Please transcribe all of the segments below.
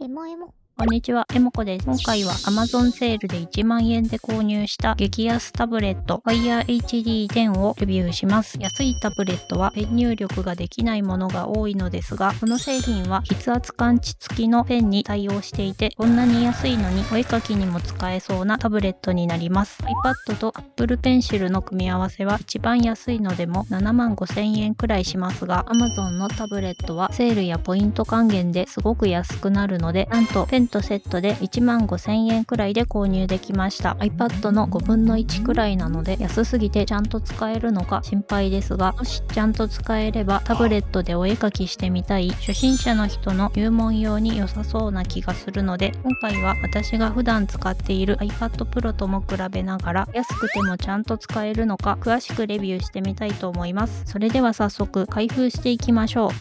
エモエモ。こんにちは、えもこです。今回は Amazon セールで1万円で購入した激安タブレット Fire HD10 をレビューします。安いタブレットはペン入力ができないものが多いのですが、この製品は筆圧感知付きのペンに対応していて、こんなに安いのにお絵かきにも使えそうなタブレットになります。iPad と Apple Pencil の組み合わせは一番安いのでも7万5000円くらいしますが、Amazon のタブレットはセールやポイント還元ですごく安くなるので、なんとペンとセットで1万5000円くらいで購入できました。 iPad の5分の1くらいなので安すぎてちゃんと使えるのか心配ですが、もしちゃんと使えればタブレットでお絵かきしてみたい初心者の人の入門用に良さそうな気がするので、今回は私が普段使っている iPad Pro とも比べながら安くてもちゃんと使えるのか詳しくレビューしてみたいと思います。それでは早速開封していきましょう。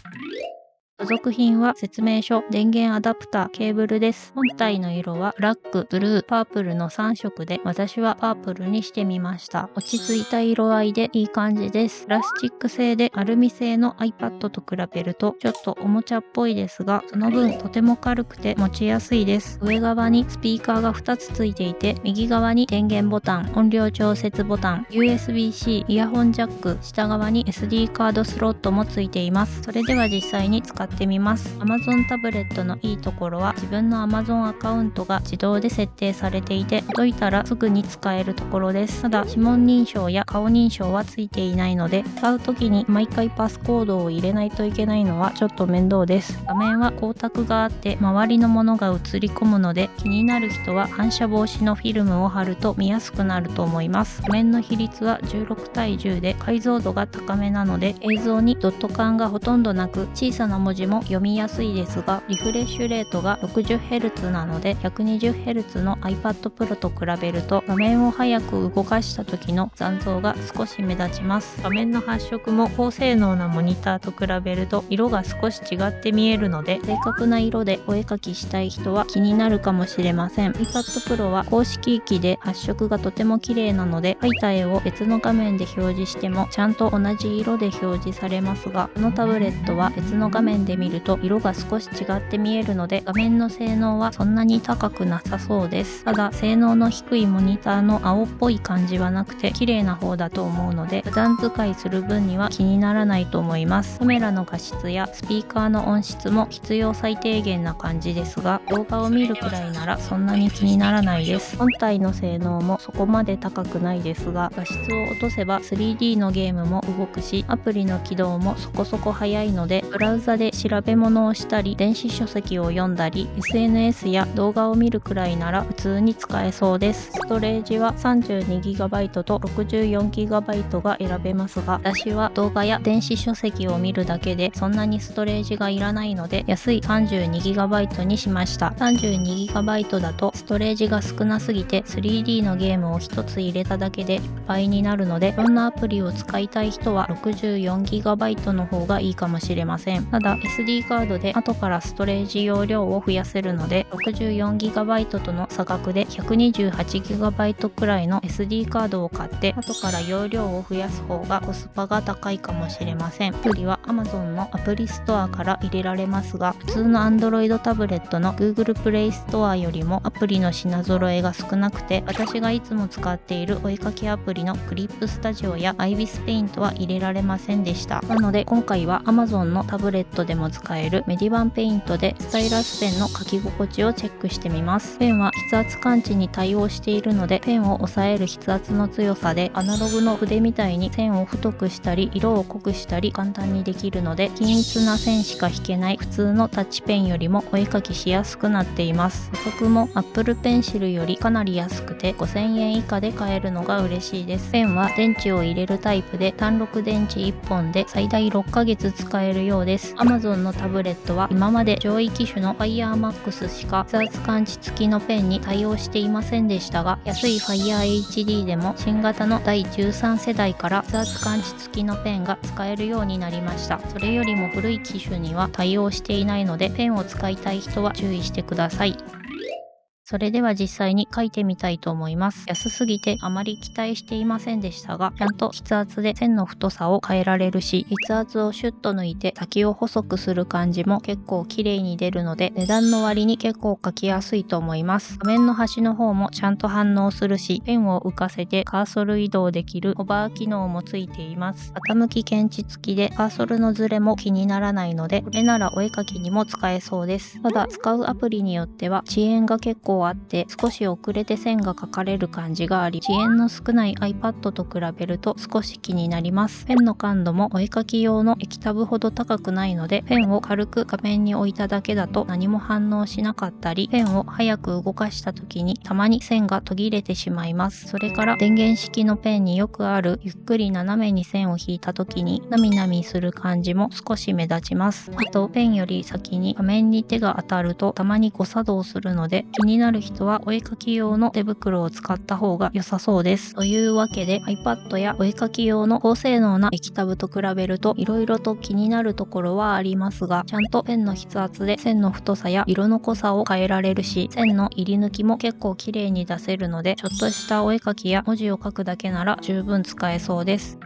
付属品は説明書、電源アダプター、ケーブルです。本体の色はブラック、ブルー、パープルの3色で、私はパープルにしてみました。落ち着いた色合いでいい感じです。プラスチック製でアルミ製の iPad と比べるとちょっとおもちゃっぽいですが、その分とても軽くて持ちやすいです。上側にスピーカーが2つついていて、右側に電源ボタン、音量調節ボタン、USB-C イヤホンジャック、下側に SD カードスロットもついています。それでは実際に使ってみます。 Amazon タブレットのいいところは自分の Amazon アカウントが自動で設定されていて、届いたらすぐに使えるところです。ただ指紋認証や顔認証はついていないので、使う時に毎回パスコードを入れないといけないのはちょっと面倒です。画面は光沢があって周りのものが映り込むので、気になる人は反射防止のフィルムを貼ると見やすくなると思います。画面の比率は16対10で解像度が高めなので、映像にドット感がほとんどなく小さな文字も読みやすいですが、リフレッシュレートが 60Hz なので 120Hz の iPad Pro と比べると画面を早く動かした時の残像が少し目立ちます。画面の発色も高性能なモニターと比べると色が少し違って見えるので、正確な色でお絵かきしたい人は気になるかもしれません。 iPad Pro は公式機で発色がとても綺麗なので、描いた絵を別の画面で表示してもちゃんと同じ色で表示されますが、このタブレットは別の画面で見ると色が少し違って見えるので、画面の性能はそんなに高くなさそうです。ただ性能の低いモニターの青っぽい感じはなくて綺麗な方だと思うので、普段使いする分には気にならないと思います。カメラの画質やスピーカーの音質も必要最低限な感じですが、動画を見るくらいならそんなに気にならないです。本体の性能もそこまで高くないですが、画質を落とせば 3D のゲームも動くし、アプリの起動もそこそこ早いので、ブラウザで調べ物をしたり電子書籍を読んだり SNS や動画を見るくらいなら普通に使えそうです。ストレージは 32GB と 64GB が選べますが、私は動画や電子書籍を見るだけでそんなにストレージがいらないので、安い 32GB にしました。 32GB だとストレージが少なすぎて 3D のゲームを1つ入れただけでいっぱいになるので、いろんなアプリを使いたい人は 64GB の方がいいかもしれません。ただ SD カードで後からストレージ容量を増やせるので、 64GB との差額で 128GB くらいの SD カードを買って後から容量を増やす方がコスパが高いかもしれません。アプリは Amazon のアプリストアから入れられますが、普通の Android タブレットの Google Play ストアよりもアプリの品揃えが少なくて、私がいつも使っているお絵かきアプリのクリップスタジオや IBIS ペイントは入れられませんでした。なので今回は Amazon のタブレットでも使えるメディバンペイントでスタイラスペンの書き心地をチェックしてみます。ペンは筆圧感知に対応しているので、ペンを押さえる筆圧の強さでアナログの筆みたいに線を太くしたり色を濃くしたり簡単にできるので、均一な線しか引けない普通のタッチペンよりもお絵かきしやすくなっています。価格も Apple Pencil よりかなり安くて5000円以下で買えるのが嬉しいです。ペンは電池を入れるタイプで単6電池1本で最大6ヶ月使えるようです。 Amazon のタブレットは今まで上位機種の FireMax しか筆圧感知付きのペンに対応していませんでしたが、安い Fire HD でも新型の第13世代から筆圧感知付きのペンが使えるようになりました。それよりも古い機種には対応していないので、ペンを使いたい人は注意してください。それでは実際に書いてみたいと思います。安すぎてあまり期待していませんでしたが、ちゃんと筆圧で線の太さを変えられるし、筆圧をシュッと抜いて先を細くする感じも結構綺麗に出るので、値段の割に結構書きやすいと思います。画面の端の方もちゃんと反応するし、ペンを浮かせてカーソル移動できるホバー機能もついています。傾き検知付きでカーソルのズレも気にならないので、これならお絵描きにも使えそうです。ただ使うアプリによっては遅延が結構あって少し遅れて線が描かれる感じがあり、遅延の少ない iPad と比べると少し気になります。ペンの感度もお絵描き用の液タブほど高くないので、ペンを軽く画面に置いただけだと何も反応しなかったり、ペンを早く動かした時にたまに線が途切れてしまいます。それから電源式のペンによくあるゆっくり斜めに線を引いた時になみなみする感じも少し目立ちます。あとペンより先に画面に手が当たるとたまに誤作動するので、気になる人はお絵描き用の手袋を使った方が良さそうです。というわけで iPad やお絵描き用の高性能な液タブと比べると色々と気になるところはありますが、ちゃんとペンの筆圧で線の太さや色の濃さを変えられるし、線の入り抜きも結構綺麗に出せるので、ちょっとしたお絵描きや文字を書くだけなら十分使えそうです。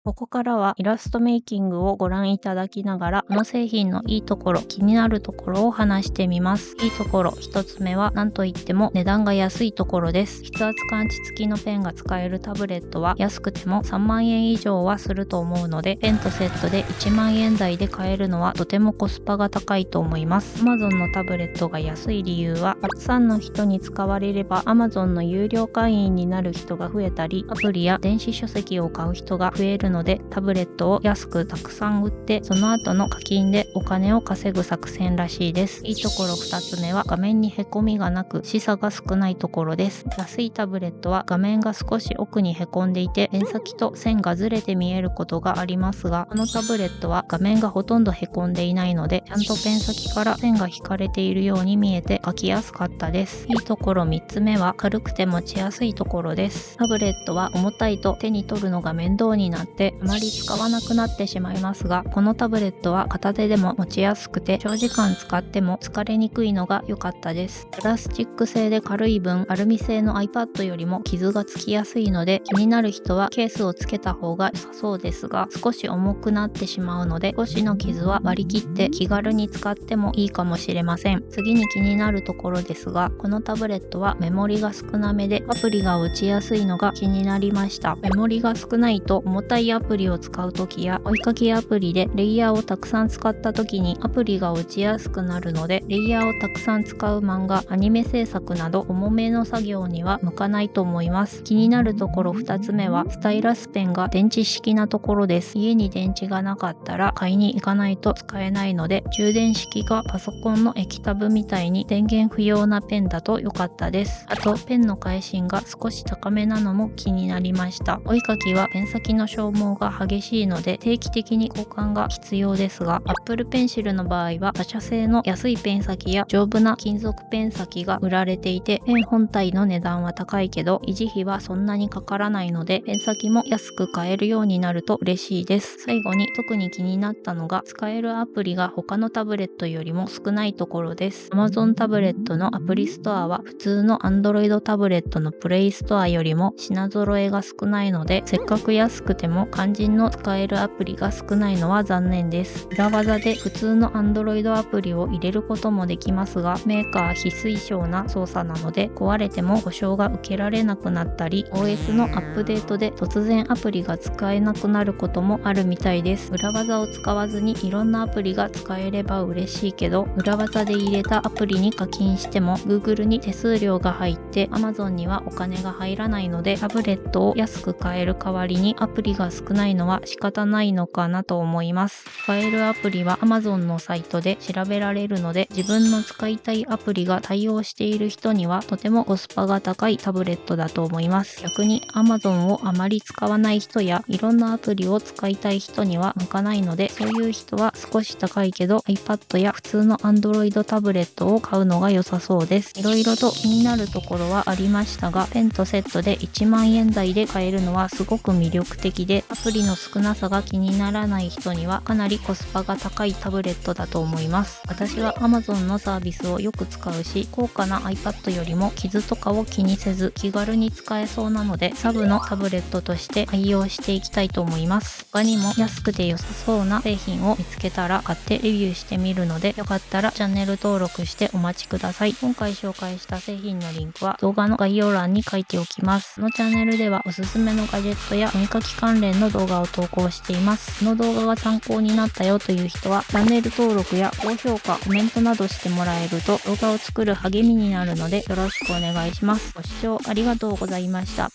ここからはイラストメイキングをご覧いただきながら、この製品のいいところ、気になるところを話してみます。いいところ1つ目は何といっても値段が安いところです。筆圧感知付きのペンが使えるタブレットは安くても3万円以上はすると思うので、ペンとセットで1万円台で買えるのはとてもコスパが高いと思います。Amazon のタブレットが安い理由は、たくさんの人に使われれば Amazon の有料会員になる人が増えたり、アプリや電子書籍を買う人が増えるので、タブレットを安くたくさん売ってその後の課金でお金を稼ぐ作戦らしいです。いいところ2つ目は画面にへこみがなく視差が少ないところです。安いタブレットは画面が少し奥にへこんでいてペン先と線がずれて見えることがありますが、このタブレットは画面がほとんどへこんでいないので、ちゃんとペン先から線が引かれているように見えて書きやすかったです。いいところ3つ目は軽くて持ちやすいところです。タブレットは重たいと手に取るのが面倒になってあまり使わなくなってしまいますが、このタブレットは片手でも持ちやすくて長時間使っても疲れにくいのが良かったです。プラスチック製で軽い分アルミ製の iPad よりも傷がつきやすいので、気になる人はケースをつけた方が良さそうですが、少し重くなってしまうので少しの傷は割り切って気軽に使ってもいいかもしれません。次に気になるところですが、このタブレットはメモリが少なめでアプリが打ちやすいのが気になりました。メモリが少ないと重たいアプリを使う時やお絵描きアプリでレイヤーをたくさん使った時にアプリが落ちやすくなるので、レイヤーをたくさん使う漫画、アニメ制作など重めの作業には向かないと思います。気になるところ2つ目はスタイラスペンが電池式なところです。家に電池がなかったら買いに行かないと使えないので、充電式がパソコンの液タブみたいに電源不要なペンだと良かったです。あとペンの返芯が少し高めなのも気になりました。お絵描きはペン先の消耗が激しいので定期的に交換が必要ですが、 Apple Pencil の場合は他社製の安いペン先や丈夫な金属ペン先が売られていて、ペン本体の値段は高いけど維持費はそんなにかからないので、ペン先も安く買えるようになると嬉しいです。最後に特に気になったのが使えるアプリが他のタブレットよりも少ないところです。 Amazon タブレットのアプリストアは普通の Android タブレットのプレイストアよりも品揃えが少ないので、せっかく安くても肝心の使えるアプリが少ないのは残念です。裏技で普通の Android アプリを入れることもできますが、メーカー非推奨な操作なので壊れても保証が受けられなくなったり、 OS のアップデートで突然アプリが使えなくなることもあるみたいです。裏技を使わずにいろんなアプリが使えれば嬉しいけど、裏技で入れたアプリに課金しても Google に手数料が入って Amazon にはお金が入らないので、タブレットを安く買える代わりにアプリが少ないのは仕方ないのかなと思います。使えるアプリは Amazon のサイトで調べられるので、自分の使いたいアプリが対応している人にはとてもコスパが高いタブレットだと思います。逆に Amazon をあまり使わない人やいろんなアプリを使いたい人には向かないので、そういう人は少し高いけど iPad や普通の Android タブレットを買うのが良さそうです。いろいろと気になるところはありましたが、ペンとセットで1万円台で買えるのはすごく魅力的で、で、アプリの少なさが気にならない人にはかなりコスパが高いタブレットだと思います。私は Amazon のサービスをよく使うし、高価な iPad よりも傷とかを気にせず気軽に使えそうなので、サブのタブレットとして愛用していきたいと思います。他にも安くて良さそうな製品を見つけたら買ってレビューしてみるので、よかったらチャンネル登録してお待ちください。今回紹介した製品のリンクは動画の概要欄に書いておきます。このチャンネルではおすすめのガジェットや読み書き関連の動画を投稿しています。この動画が参考になったよという人はチャンネル登録や高評価、コメントなどしてもらえると動画を作る励みになるのでよろしくお願いします。ご視聴ありがとうございました。